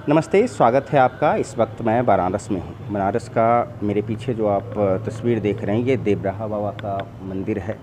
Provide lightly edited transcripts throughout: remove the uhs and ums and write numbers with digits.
नमस्ते, स्वागत है आपका। इस वक्त मैं बनारस में हूँ। बनारस का मेरे पीछे जो आप तस्वीर देख रहे हैं ये देवराहा बाबा का मंदिर है।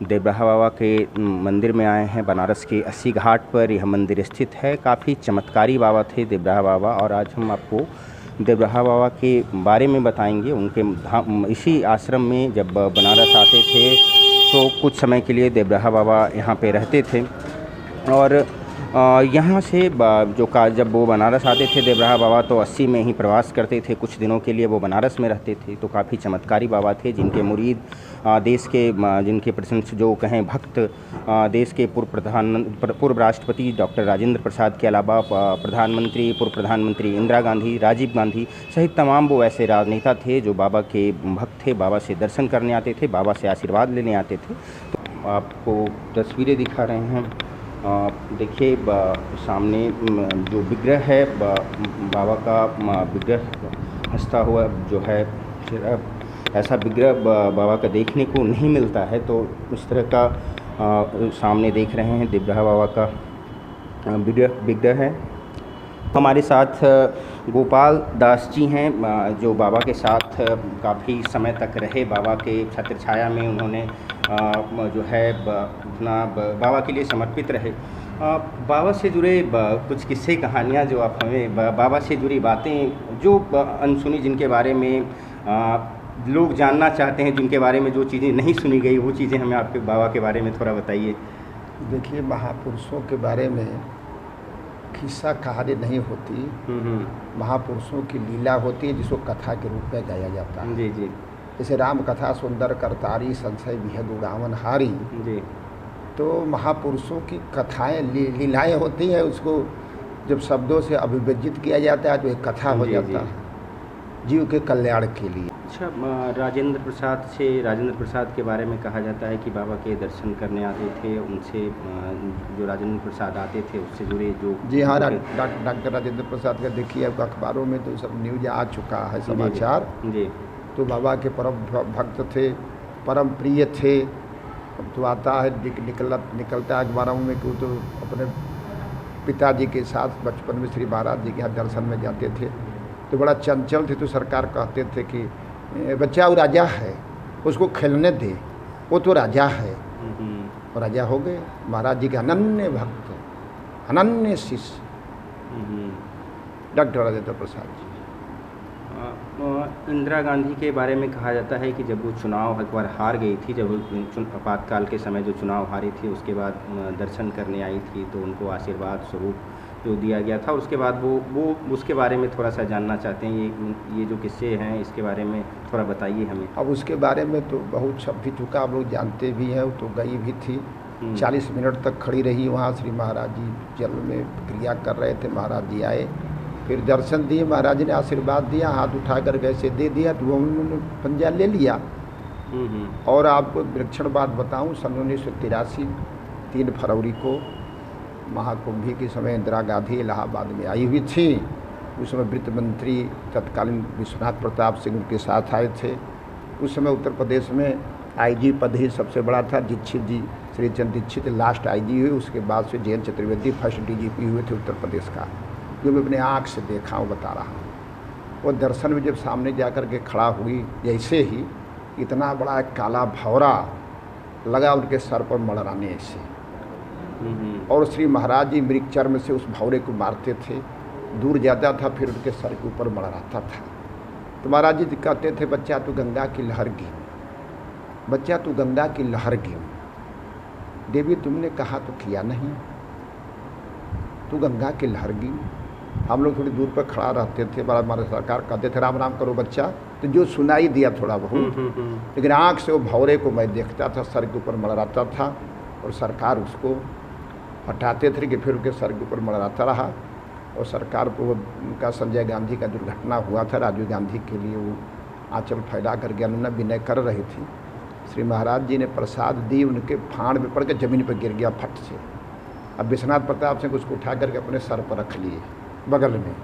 देवराहा बाबा के मंदिर में आए हैं। बनारस के अस्सी घाट पर यह मंदिर स्थित है। काफ़ी चमत्कारी बाबा थे देवराहा बाबा, और आज हम आपको देवराहा बाबा के बारे में बताएंगे। उनके धाम इसी आश्रम में जब बनारस आते थे तो कुछ समय के लिए देवराहा बाबा यहाँ पे रहते थे, और यहाँ से जब वो बनारस आते थे देवराहा बाबा तो 80 में ही प्रवास करते थे। कुछ दिनों के लिए वो बनारस में रहते थे। तो काफ़ी चमत्कारी बाबा थे जिनके मुरीद देश के जिनके प्रशंस जो कहें भक्त देश के पूर्व राष्ट्रपति डॉक्टर राजेंद्र प्रसाद के अलावा पूर्व प्रधानमंत्री इंदिरा गांधी, राजीव गांधी सहित तमाम वो ऐसे राजनेता थे जो बाबा के भक्त थे, बाबा से दर्शन करने आते थे, बाबा से आशीर्वाद लेने आते थे। तो आपको तस्वीरें दिखा रहे हैं। देखिए सामने जो विग्रह है बाबा का विग्रह हंसता हुआ जो है, ऐसा विग्रह बाबा का देखने को नहीं मिलता है। तो इस तरह का सामने देख रहे हैं देवराहा बाबा का विग्रह है। हमारे साथ गोपाल दास जी हैं जो बाबा के साथ काफ़ी समय तक रहे। बाबा के छत्र छाया में उन्होंने जो है अपना बाबा के लिए समर्पित रहे। बाबा से जुड़े कुछ किस्से कहानियाँ जो आप हमें बाबा से जुड़ी बातें जो अनसुनी, जिनके बारे में लोग जानना चाहते हैं, जिनके बारे में जो चीज़ें नहीं सुनी गई, वो चीज़ें हमें आपके बाबा के बारे में थोड़ा बताइए। देखिए, महापुरुषों के बारे में किस्सा कहानी नहीं होती, महापुरुषों की लीला होती है जिसको कथा के रूप में गाया जाता है। जी जी। जैसे राम कथा सुंदर करतारी संशय विहग उड़ावन हारी। जी। तो महापुरुषों की कथाएं लीलाएं होती हैं, उसको जब शब्दों से अभिव्यंजित किया जाता है तो एक कथा हो जाता है जीव के कल्याण के लिए। अच्छा, राजेंद्र प्रसाद के बारे में कहा जाता है कि बाबा के दर्शन करने आते थे। उनसे जो राजेंद्र प्रसाद आते थे उससे जुड़े जो जी हाँ, डॉक्टर राजेंद्र प्रसाद का देखिए अब अखबारों में तो सब न्यूज आ चुका है, समाचार। जी। तो बाबा के परम भक्त थे, परम प्रिय थे। अब तो आता है निकलता है अखबारों में कि वो तो अपने पिताजी के साथ बचपन में श्री महाराज जी के यहाँ दर्शन में जाते थे। तो बड़ा चंचल थे, तो सरकार कहते थे कि बच्चा वो राजा है, उसको खेलने दे, वो तो राजा है। और राजा हो गए। महाराज जी के अनन्य भक्त, अनन्य शिष्य डॉक्टर राजेंद्र प्रसाद जी। इंदिरा गांधी के बारे में कहा जाता है कि जब वो चुनाव एक बार हार गई थी, जब वो आपातकाल के समय जो चुनाव हारी थी, उसके बाद दर्शन करने आई थी तो उनको आशीर्वाद स्वरूप जो दिया गया था, उसके बाद वो उसके बारे में थोड़ा सा जानना चाहते हैं। ये जो किस्से हैं इसके बारे में थोड़ा बताइए हमें। अब उसके बारे में तो बहुत छप भी चुका, आप लोग जानते भी हैं। वो तो गई भी थी, 40 मिनट तक खड़ी रही वहाँ। श्री महाराज जी जल में क्रिया कर रहे थे, महाराज जी आए, फिर दर्शन दिए, महाराज ने आशीर्वाद दिया, हाथ उठा कर कैसे दे दिया, तो वो उन्होंने पंजा ले लिया। और आपको विलक्षण बात बताऊं, सन 1983 3 फरवरी को महाकुंभी के समय इंदिरा गांधी इलाहाबाद में आई हुई थी। उस समय वित्त मंत्री तत्कालीन विश्वनाथ प्रताप सिंह उनके साथ आए थे। उस समय उत्तर प्रदेश में आईजी पद ही सबसे बड़ा था। दीक्षित जी, श्री चंद्र दीक्षित लास्ट आईजी हुए, उसके बाद से जयंत चतुर्वेदी फर्स्ट डीजीपी हुए थे उत्तर प्रदेश का। जो मैं अपने आँख से देखा हूँ, बता रहा हूँ। वो दर्शन में जब सामने जाकर के खड़ा हुई, जैसे ही इतना बड़ा एक काला भौरा लगा उनके सर पर मड़राने ऐसे, और श्री महाराज जी मृग चर्म से उस भौरे को मारते थे। दूर जाता था, फिर उनके सर के ऊपर मड़राता था। तो महाराज जी कहते थे, बच्चा तू गंगा की लहर गिन, बच्चा तू गंगा की लहर गिन। देवी तुमने कहा तो किया नहीं, तू गंगा की लहर गिन। हम लोग थोड़ी दूर पर खड़ा रहते थे, बड़ा हमारे सरकार कहते थे राम राम करो बच्चा, तो जो सुनाई दिया थोड़ा बहुत, लेकिन आँख से वो भौरे को मैं देखता था, सर के ऊपर मड़राता था। और सरकार उसको हटाते थे कि फिर उनके सर के ऊपर मड़राता रहा। और सरकार को उनका संजय गांधी का दुर्घटना हुआ था, राजीव गांधी के लिए वो आंचल फैला करके अनुनय विनय कर रही थी। श्री महाराज जी ने प्रसाद दी, उनके फाड़ में पड़ के ज़मीन पर गिर गया फट से। अब विश्वनाथ प्रताप सिंह उसको उठा करके अपने सर पर रख लिए बगल में।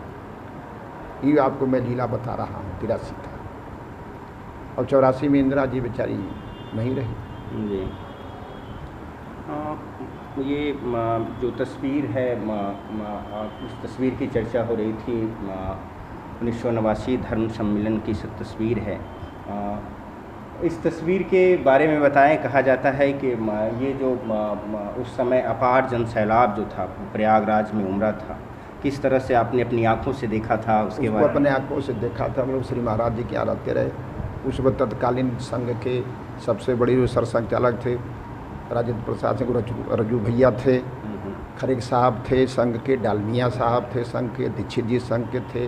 ये आपको मैं लीला बता रहा हूँ 83 का। और 84 में इंदिरा जी बेचारी नहीं रही। जी। ये जो तस्वीर है इस तस्वीर की चर्चा हो रही थी 1989 धर्म सम्मेलन की तस्वीर है। इस तस्वीर के बारे में बताएं। कहा जाता है कि ये जो उस समय अपार जन सैलाब जो था प्रयागराज में उमड़ा था, किस तरह से आपने अपनी आंखों से देखा था उसके उसको बारे में? अपने आंखों से देखा था। हम लोग श्री महाराज जी के यहाँ रहते रहे। उस वक्त तत्कालीन संघ के सबसे बड़े जो सरसंघचालक थे राजेंद्र प्रसाद सिंह रजू भैया थे, खरीक साहब थे संघ के, डालमिया साहब थे संघ के, दीक्षित जी संघ के थे,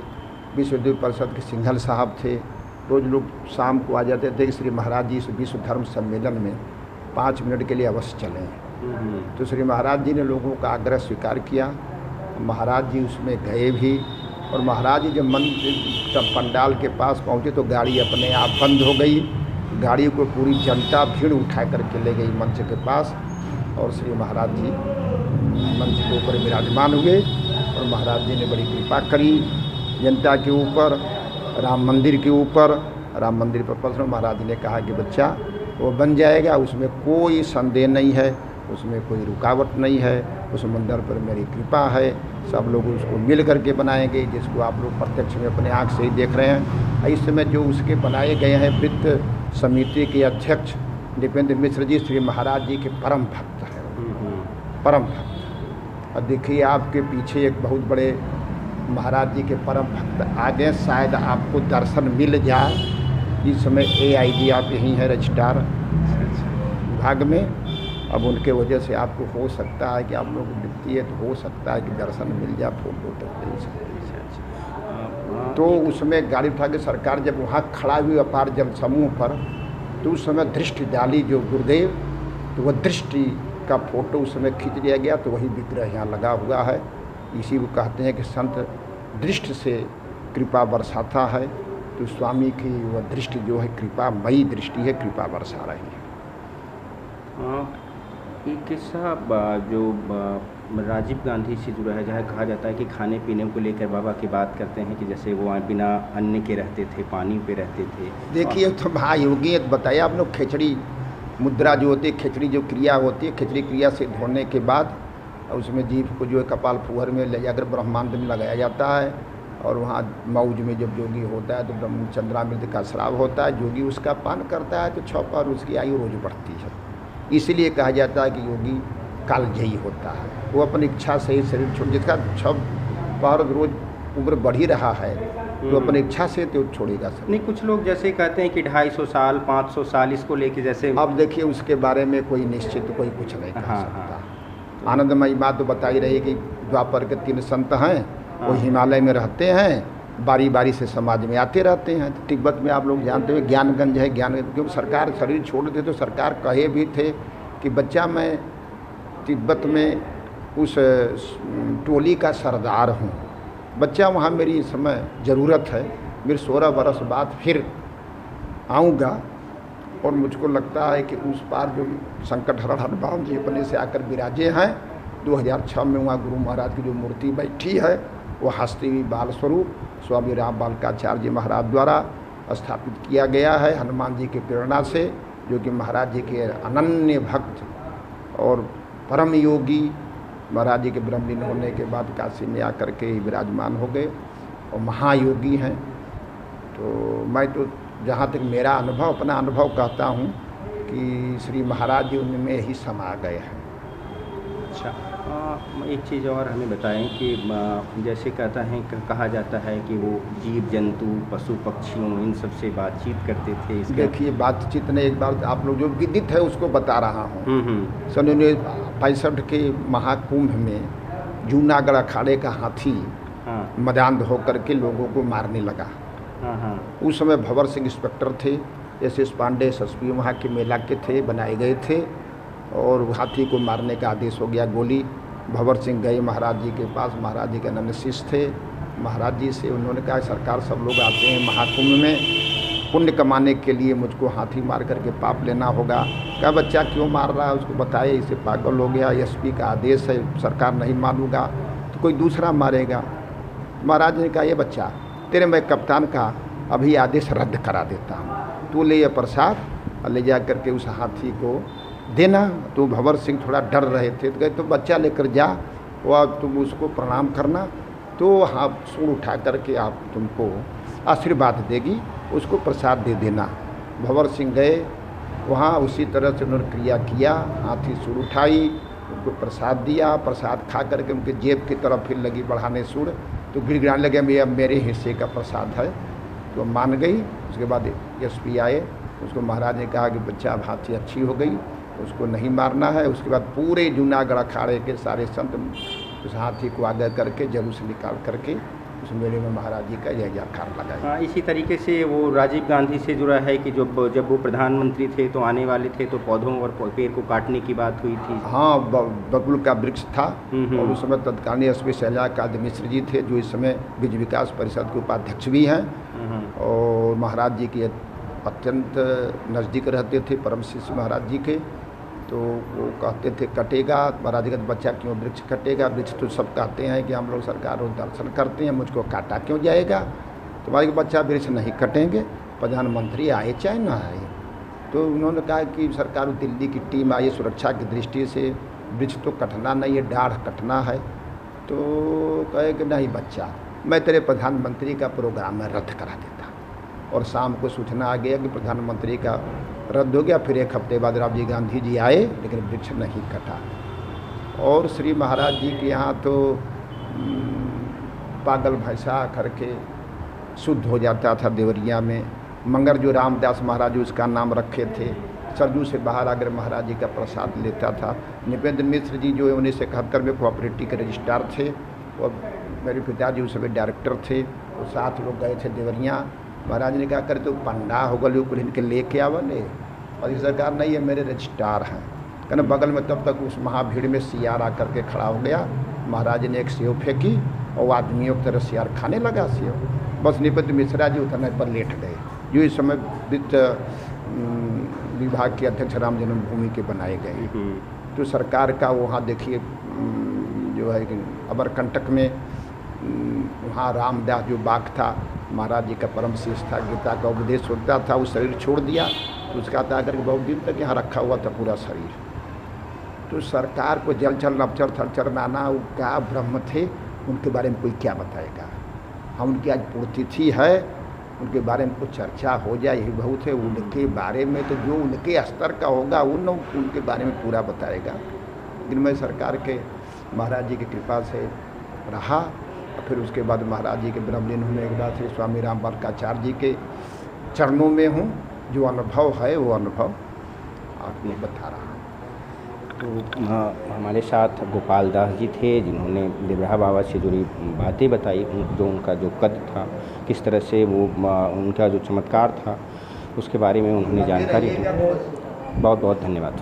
विश्व हिंदू परिषद के सिंघल साहब थे। रोज़ लोग शाम को आ जाते थे कि श्री महाराज जी इस विश्व धर्म सम्मेलन में 5 मिनट के लिए अवश्य चलें। तो श्री महाराज जी ने लोगों का आग्रह स्वीकार किया। महाराज जी उसमें गए भी, और महाराज जी जब तब पंडाल के पास पहुँचे तो गाड़ी अपने आप बंद हो गई। गाड़ी को पूरी जनता भीड़ उठा करके ले गई मंच के पास, और श्री महाराज जी मंच के ऊपर विराजमान हुए और महाराज जी ने बड़ी कृपा करी जनता के ऊपर, राम मंदिर के ऊपर। राम मंदिर पर पहुंचकर महाराज जी ने कहा कि बच्चा वो बन जाएगा, उसमें कोई संदेह नहीं है, उसमें कोई रुकावट नहीं है, उस मंदिर पर मेरी कृपा है, सब लोग उसको मिल करके बनाएंगे, जिसको आप लोग प्रत्यक्ष में अपने आँख से ही देख रहे हैं। इस समय जो उसके बनाए गए हैं वित्त समिति के अध्यक्ष नृपेंद्र मिश्र जी श्री महाराज जी के परम भक्त हैं, परम भक्त। और देखिए आपके पीछे एक बहुत बड़े महाराज जी के परम भक्त आ गए, शायद आपको दर्शन मिल जाए। इस समय AIG आप यहीं हैं रजिस्ट्रार विभाग में, अब उनके वजह से आपको हो सकता है कि आप लोग दिखती है तो हो सकता है कि दर्शन मिल जाए, फोटो तक मिल सकती है। तो उसमें गाड़ी उठा के सरकार जब वहाँ खड़ा हुई अपार जल समूह पर, तो उस समय दृष्टि डाली जो गुरुदेव, तो वह दृष्टि का फोटो उस समय खींच लिया गया। तो वही विग्रह यहाँ लगा हुआ है। इसी को कहते हैं कि संत दृष्टि से कृपा बरसाता है। तो स्वामी की वह दृष्टि जो है कृपामयी दृष्टि है, कृपा बरसा रही है। एक किस्सा जो राजीव गांधी से जुड़ा है, जहाँ कहा जाता है कि खाने पीने को लेकर बाबा की बात करते हैं कि जैसे वो बिना अन्न के रहते थे, पानी पे रहते थे। देखिए तो महायोगी बताया आप लोग, खिचड़ी मुद्रा जो होती है, खिचड़ी जो क्रिया होती है, खिचड़ी क्रिया से धोने के बाद उसमें जीभ को जो है कपाल फुहर में ले जाकर ब्रह्मांड में लगाया जाता है, और वहाँ मौज में जब योगी होता है तो ब्रह्म चंद्रामृत का श्राव होता है, योगी उसका पान करता है तो 6 पहर उसकी आयु रोज बढ़ती है। इसलिए कहा जाता है कि योगी कालजयी होता है। वो अपनी इच्छा से ही शरीर छोड़, जिसका 6 पहर रोज उम्र बढ़ ही रहा है तो अपनी इच्छा से तो छोड़ेगा सब। नहीं, कुछ लोग जैसे कहते हैं कि 250 साल 500 साल इसको लेके जैसे, अब देखिए उसके बारे में कोई निश्चित कोई कुछ नहीं कह सकता। आनंदमयी बात तो बताई रही कि द्वापर के 3 संत हैं, वो हिमालय में रहते हैं, बारी बारी से समाज में आते रहते हैं। तो तिब्बत में आप लोग जानते हुए ज्ञानगंज है, ज्ञानगंज क्योंकि सरकार शरीर छोड़ दे तो सरकार कहे भी थे कि बच्चा मैं तिब्बत में उस टोली का सरदार हूँ, बच्चा वहाँ मेरी इस समय ज़रूरत है, मेरे 16 बरस बाद फिर आऊँगा। और मुझको लगता है कि उस पार जो संकट हरण हनुमान जी अपने से आकर विराजे हैं, 2006 में वहाँ गुरु महाराज की जो मूर्ति बैठी है वो हस्ती बाल स्वरूप स्वामी राम बालकाचार्य महाराज द्वारा स्थापित किया गया है हनुमान जी की प्रेरणा से, जो कि महाराज जी के अनन्य भक्त और परम योगी महाराज जी के ब्रह्मलीन होने के बाद काशी में आकर के विराजमान हो गए और महायोगी हैं। तो मैं तो जहाँ तक मेरा अनुभव, अपना अनुभव कहता हूँ कि श्री महाराज जी उनमें ही समा गए हैं। अच्छा, एक चीज़ और हमें बताएं कि जैसे कहता है कहा जाता है कि वो जीव जंतु पशु पक्षियों इन सब से बातचीत करते थे। देखिए बातचीत ने एक बार आप लोग जो विदित है उसको बता रहा हूँ। सन 1965 के महाकुंभ में जूनागढ़ अखाड़े का हाथी मदान होकर के लोगों को मारने लगा। उस समय भंवर सिंह इंस्पेक्टर थे, एस पांडे एसएसपी वहाँ के मेला के थे, बनाए गए थे, और हाथी को मारने का आदेश हो गया। गोली भंवर सिंह गए महाराज जी के पास, महाराज जी के अनन्य शिष्य थे। महाराज जी से उन्होंने कहा सरकार सब लोग आते हैं महाकुंभ में, पुण्य कमाने के लिए मुझको हाथी मार करके पाप लेना होगा। क्या बच्चा क्यों मार रहा है, उसको बताए, इसे पागल हो गया, एसपी का आदेश है, सरकार नहीं मानूंगा तो कोई दूसरा मारेगा। महाराज ने कहा ये बच्चा तेरे मैं कप्तान का अभी आदेश रद्द करा देता हूँ, तू ले ये प्रसाद और ले जा करके उस हाथी को देना। तो भंवर सिंह थोड़ा डर रहे थे, तो कहे तो बच्चा लेकर जा, वह तुम उसको प्रणाम करना, तो हाथ सूंड उठा करके आप तुमको आशीर्वाद देगी, उसको प्रसाद दे देना। भंवर सिंह गए वहाँ, उसी तरह से उन्होंने क्रिया किया, हाथी सूंड उठाई, उनको प्रसाद दिया, प्रसाद खा करके उनके जेब की तरफ फिर लगी बढ़ाने सूंड, तो गिड़गिड़ाने लगे मेरे हिस्से का प्रसाद है, तो मान गई। उसके बाद एसपी आए, उसको महाराज ने कहा कि बच्चा अब हाथी अच्छी हो गई, उसको नहीं मारना है। उसके बाद पूरे जूनागढ़ अखाड़े के सारे संत उस हाथी को आगे करके जुलूस निकाल करके उस मेले में महाराज जी का जयकार लगाए। हाँ, इसी तरीके से वो राजीव गांधी से जुड़ा है कि जब वो प्रधानमंत्री थे तो आने वाले थे तो पौधों और पेड़ को काटने की बात हुई थी। हाँ, बबुल का वृक्ष था और उस समय तत्कालीन एसपी शैलजाकांत मिश्र जी थे, जो इस समय विश्व विकास परिषद के उपाध्यक्ष भी हैं और महाराज जी के अत्यंत नज़दीक रहते थे, परम शिष्य महाराज जी के। तो वो कहते थे कटेगा, महाराज जी का बच्चा क्यों वृक्ष कटेगा, वृक्ष तो सब कहते हैं कि हम लोग सरकार और दर्शन करते हैं, मुझको काटा क्यों जाएगा, तुम्हारे बच्चा वृक्ष नहीं कटेंगे, प्रधानमंत्री आए चाहे ना आए। तो उन्होंने कहा कि सरकार दिल्ली की टीम आई, सुरक्षा की दृष्टि से वृक्ष तो कटना नहीं है, डाढ़ कटना है। तो कहे कि नहीं बच्चा, मैं तेरे प्रधानमंत्री का प्रोग्राम में रद्द करा देता। और शाम को सूचना आ गया कि प्रधानमंत्री का रद्द हो गया। फिर एक हफ्ते बाद राजीव गांधी जी आए, लेकिन वृक्ष नहीं कटा। और श्री महाराज जी के यहाँ तो पागल भैंसा करके शुद्ध हो जाता था देवरिया में। मंगर जो रामदास महाराज उसका नाम रखे थे, सरजू से बाहर आकर महाराज जी का प्रसाद लेता था। नृपेंद्र मिश्र जी जो 1971 में कोऑपरेटिव के रजिस्ट्रार थे, और मेरे पिताजी उस समय डायरेक्टर थे, वो 7 लोग गए थे देवरिया। महाराज ने कहा कर तो पंडा हो गए कुल इनके लेके आवले, और इस सरकार नहीं है मेरे रजिस्ट्रार हैं। कहना बगल में तब तक उस महाभीड़ में सियार आकर के खड़ा हो गया। महाराज ने एक सेव फेंकी और आदमियों की तरह सियार खाने लगा सेव। बस नृपेंद्र मिश्रा जी उतरने पर लेट गए, जो इस समय वित्त विभाग के अध्यक्ष राम जन्मभूमि के बनाए गए। तो सरकार का वहाँ देखिए जो है कि अमरकंटक में वहाँ रामदास जो बाग था, महाराज जी का परम शिष्य था, गीता का उपदेश होता था, वो शरीर छोड़ दिया। तो उसका आता करके बहुत दिन तक यहाँ रखा हुआ था पूरा शरीर। तो सरकार को जल चल नपचर थरचर नाना वो क्या ब्रह्म थे, उनके बारे में कोई क्या बताएगा। हम उनकी आज पुण्यतिथि है, उनके बारे में कुछ चर्चा हो जाए यही बहुत है। उनके बारे में तो जो उनके स्तर का होगा उनके बारे में पूरा बताएगा। लेकिन मैं सरकार के महाराज जी की कृपा से रहा। फिर उसके बाद महाराज जी के ब्रह्मलीन होने के बाद श्री स्वामी राम बालकाचार्य जी के चरणों में हूँ। जो अनुभव है वो अनुभव आपने बता रहा। तो हमारे साथ गोपाल दास जी थे, जिन्होंने देवराहा बाबा से जुड़ी बातें बताई, जो उनका जो कद था, किस तरह से वो उनका जो चमत्कार था, उसके बारे में उन्होंने जानकारी दी। बहुत बहुत धन्यवाद।